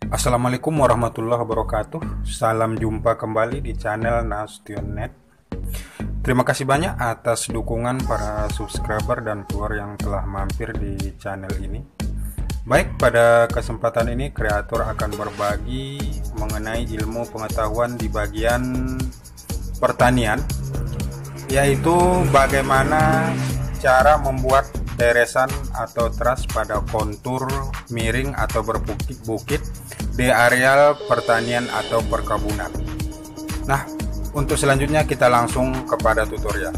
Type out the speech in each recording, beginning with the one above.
Assalamualaikum warahmatullahi wabarakatuh. Salam jumpa kembali di channel Nasution.net. Terima kasih banyak atas dukungan para subscriber dan viewer yang telah mampir di channel ini. Baik, pada kesempatan ini kreator akan berbagi mengenai ilmu pengetahuan di bagian pertanian, yaitu bagaimana cara membuat teresan atau teras pada kontur miring atau berbukit-bukit di areal pertanian atau perkebunan. Nah, untuk selanjutnya kita langsung kepada tutorial.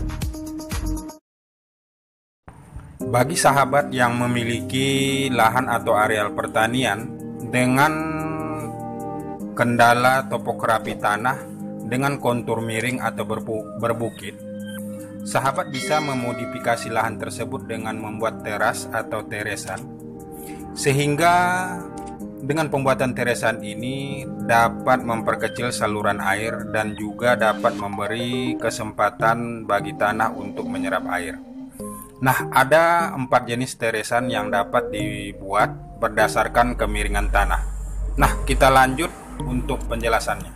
Bagi sahabat yang memiliki lahan atau areal pertanian dengan kendala topografi tanah dengan kontur miring atau berbukit, sahabat bisa memodifikasi lahan tersebut dengan membuat teras atau teresan, sehingga dengan pembuatan teresan ini dapat memperkecil saluran air dan juga dapat memberi kesempatan bagi tanah untuk menyerap air. Nah, ada 4 jenis teresan yang dapat dibuat berdasarkan kemiringan tanah. Nah, kita lanjut untuk penjelasannya.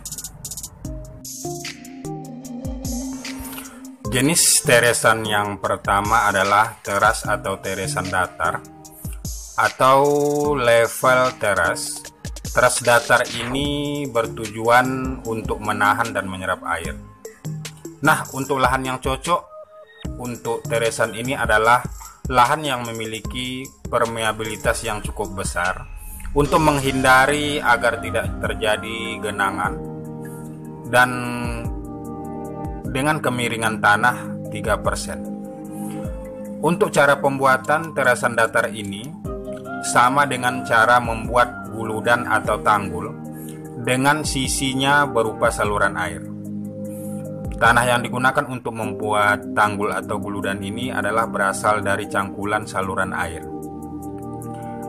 Jenis teresan yang pertama adalah teras atau teresan datar atau level teras. Teras datar ini bertujuan untuk menahan dan menyerap air. Nah, untuk lahan yang cocok untuk teresan ini adalah lahan yang memiliki permeabilitas yang cukup besar untuk menghindari agar tidak terjadi genangan dan dengan kemiringan tanah 3%. Untuk cara pembuatan teresan datar ini sama dengan cara membuat guludan atau tanggul dengan sisinya berupa saluran air. Tanah yang digunakan untuk membuat tanggul atau guludan ini adalah berasal dari cangkulan saluran air.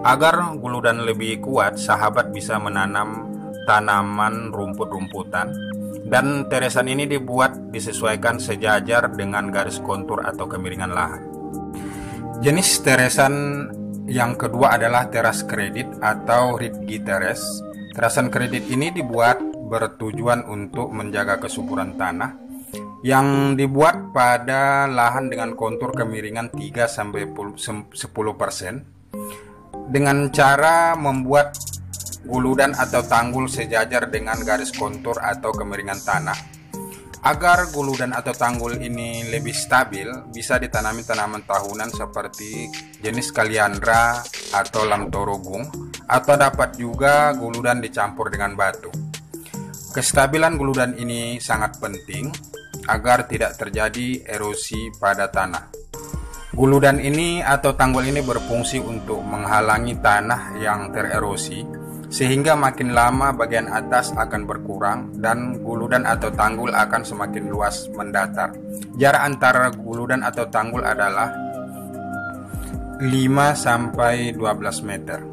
Agar guludan lebih kuat, sahabat bisa menanam tanaman rumput-rumputan, dan teresan ini disesuaikan sejajar dengan garis kontur atau kemiringan lahan. Jenis teresan yang kedua adalah teras kredit atau ridge terrace. Terasan kredit ini dibuat bertujuan untuk menjaga kesuburan tanah yang dibuat pada lahan dengan kontur kemiringan 3-10% dengan cara membuat guludan atau tanggul sejajar dengan garis kontur atau kemiringan tanah. Agar guludan atau tanggul ini lebih stabil, bisa ditanami tanaman tahunan seperti jenis kaliandra atau lamtorogung, atau dapat juga guludan dicampur dengan batu. Kestabilan guludan ini sangat penting agar tidak terjadi erosi pada tanah. Guludan ini atau tanggul ini berfungsi untuk menghalangi tanah yang tererosi, sehingga makin lama bagian atas akan berkurang dan guludan atau tanggul akan semakin luas mendatar. Jarak antara guludan atau tanggul adalah 5-12 meter.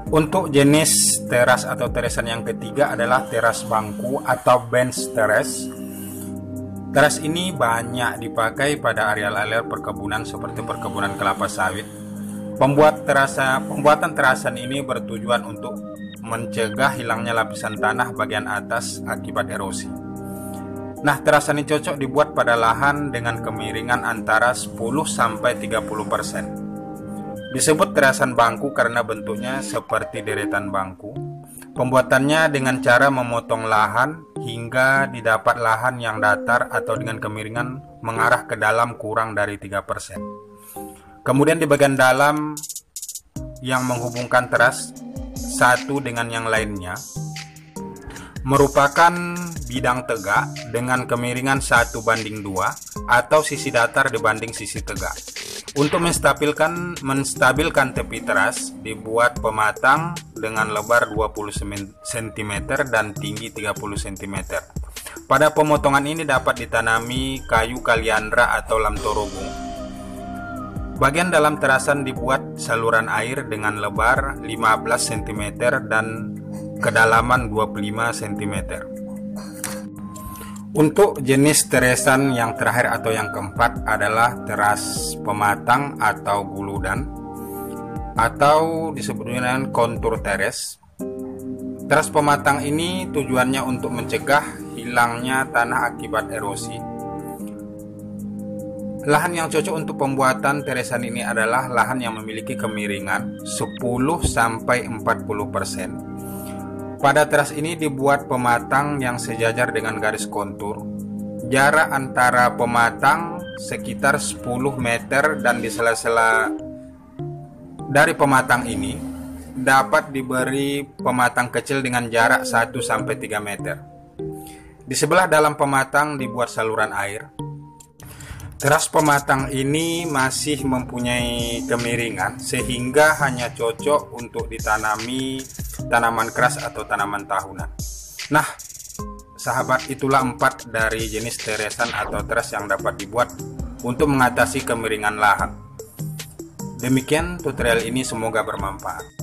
Untuk jenis teras atau teresan yang ketiga adalah teras bangku atau bench terrace. Teras ini banyak dipakai pada areal-areal perkebunan seperti perkebunan kelapa sawit. Pembuatan terasan ini bertujuan untuk mencegah hilangnya lapisan tanah bagian atas akibat erosi. Nah, terasan ini cocok dibuat pada lahan dengan kemiringan antara 10-30%. Disebut terasan bangku karena bentuknya seperti deretan bangku. Pembuatannya dengan cara memotong lahan hingga didapat lahan yang datar atau dengan kemiringan mengarah ke dalam kurang dari 3%. Kemudian di bagian dalam yang menghubungkan teras satu dengan yang lainnya merupakan bidang tegak dengan kemiringan 1:2 atau sisi datar dibanding sisi tegak. Untuk menstabilkan tepi teras dibuat pematang dengan lebar 20 cm dan tinggi 30 cm. Pada pemotongan ini dapat ditanami kayu kaliandra atau lamtorogung. Bagian dalam terasan dibuat saluran air dengan lebar 15 cm dan kedalaman 25 cm. Untuk jenis teresan yang terakhir atau yang keempat adalah teras pematang atau guludan. atau disebut dengan kontur teres. Teras pematang ini tujuannya untuk mencegah hilangnya tanah akibat erosi. Lahan yang cocok untuk pembuatan teresan ini adalah lahan yang memiliki kemiringan 10-40%. Pada teras ini dibuat pematang yang sejajar dengan garis kontur. Jarak antara pematang sekitar 10 meter dan di sela-sela dari pematang ini dapat diberi pematang kecil dengan jarak 1-3 meter. Di sebelah dalam pematang dibuat saluran air. Teras pematang ini masih mempunyai kemiringan sehingga hanya cocok untuk ditanami tanaman keras atau tanaman tahunan. Nah, sahabat, itulah 4 dari jenis teresan atau teras yang dapat dibuat untuk mengatasi kemiringan lahan. Demikian tutorial ini, semoga bermanfaat.